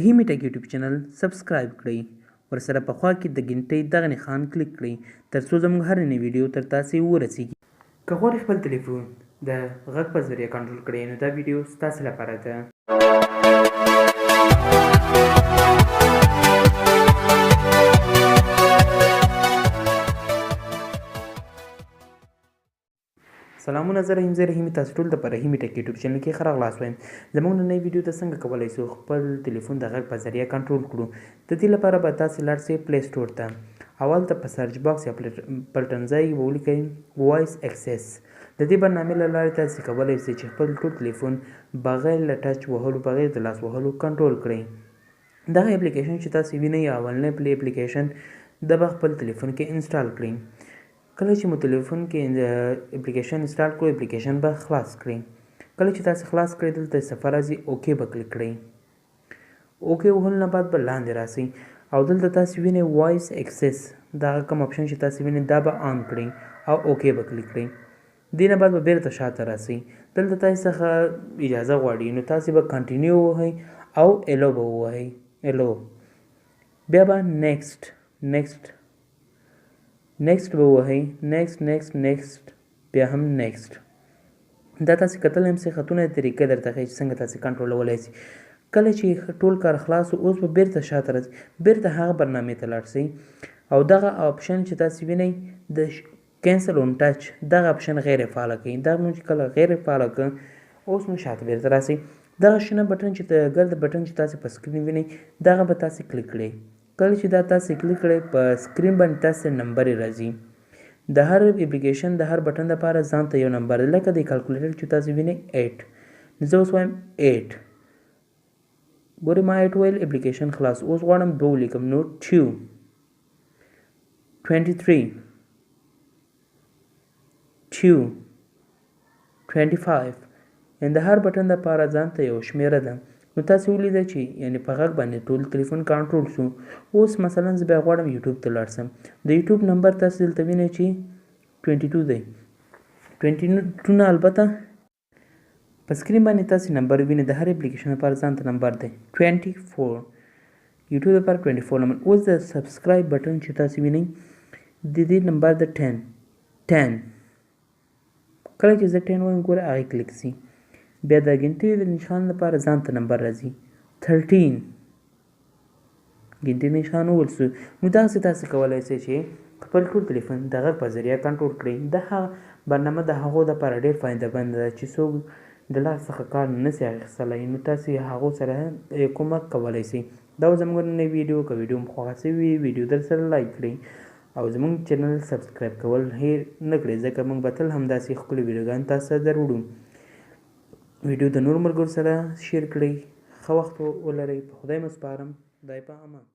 هیمي ټک یوټیوب چینل سبسکرایب کړئ، ورسره په خوا کې د ګنټۍ دغه نښان کلیک کړئ ترڅو زموږ هر نوی ویډیو تر تاسې ورسیږي. که غواړئ خپل تلیفون د غږ په ذریعه کنټرول کړئ نو دا ویډیو ستاسې لپاره ده. سلامونه، زه رحیم تاسو ټول ته په رحیمي ټک یوټیوب چینل کې ښه راغلاست وایم. زموږ نننۍ ویډیو ته څنګه کولی شو خپل تلیفون د غږ په ذریعه کنټرول کړو. د دې لپاره به تاسې لاړ شئ پلی سټور ته. اول ته په سرچ باکس یا پلټنځای کې به ولیکئ وایس اکسس. د دې برنامې له لارې تاسې کولی شئ چې خپل ټول تلیفون بغیر له ټچ وهلو، بغیر د لاس وهلو کنټرول کړئ. دغه اپلیکیشن چې تاسې وینئ اولنی پلی اپلیکیشن دا به خپل تلیفون کې انسټال کړئ. کله چې مو تلیفون کې اپلیکیشن انسټال کړو اپلیکیشن به خلاص کړئ. کله چې تاسې خلاص کړئ دلته صفحه راځي اوکې به کلیک کړئ. اوکې وهلو نه بعد به لاندې راسئ او دلته تاسې وینئ وایس اکسس دغه کوم اپشن چې تاسې وینئ دا به آن کړئ او اوکې به کلیک کړئ. دې نه بعد به بیرته شاته راسئ. دلته تاسې څخه اجازه غواړي نو تاسې به کنټینیو ووهئ او الو به ووهئ. الو بیا به نیکسټ به ووهئ. نیکسټ بیا هم نیکسټ. دا تاسې کتلی هم سئ خطونه طریقه درته ښیي چې څنګه تاسې کنټرولولی سئ. کله چې ټول کار خلاص اوس به بیرته شاته راسئ، بیرته هغه برنامې ته لاړ شئ او دغه اپشن چې تاسې وینئ د کینسل اون ټچ دغه اپشن غیر فعاله کړئ. دغه مو چې کله غیر فعاله کړه اوس نو شاته بیرته راسئ. دغه شنه بټن چې ګرد بټن چې تاسې په سکرین وینئ دغه به تاسې کلیک کړئ. کله چې دا تاسې کلیک کړئ په سکرین باندې تاسې نمبر راځي. د هر اپلیکیشن د هر بټن لپاره ځان ته یو نمبر دی، لکه د کالکولیټر چې تاسې وینئ 8. زه اوس وایم 8. ګورئ ما 8 ویل اپلیکیشن خلاص. اوس غواړم 2 ولیکم نو 2 23 2 25. د هر بټن لپاره ځان ته یو شمیره ده. نو تاسې ولیده چې یعنې په غږ باندې ټول تلیفون کنټرول شو. اوس مثلا زه بیا غواړم یوټیوب ته لاړ شم. د یوټیوب نمبر تاسې دلته وینئ چې 22 دی. 22 نه البته په سکرین باندې تاسې نمبر وینئ د هر اپلیکیشن لپاره ځان ته نمبر دی 24. یوټیوب لپاره 24 نمبر. اوس د سبسکرایب بټن چې تاسې وینئ د دې نمبر د 10. کله چې زه 10 وایم ګوره هغې کلیک سي. بیا د ګنټې د نښان لپاره ځان ته نمبر راځي 13. ګنټې نښان وویل سو. نو داسې تاسې کولی شئ چې خپل ټول تلیفون د غږ په ذریعه کنټرول کړئ. دغه برنامه د هغو دپاره ډېر فایده مند ده چې څوک د لاس څخه کار نه سي اخیستلی نو تاسې هغو سره کومک کولی شئ. دا و زموږ نننۍ ویډیو. که ویډیو مو خوښه شوې وي ویډیو در سره لایک کړئ او زموږ چینل سبسکرایب کول هیر نه کړئ ځکه موږ به تل همداسې ښکلي ویډیوګانې تاسو ته دروړو. ویډیو د نورو ملګرو سره شیر کړئ. ښه وخت ولرئ. په خدای مو سپارم. خدای په امان.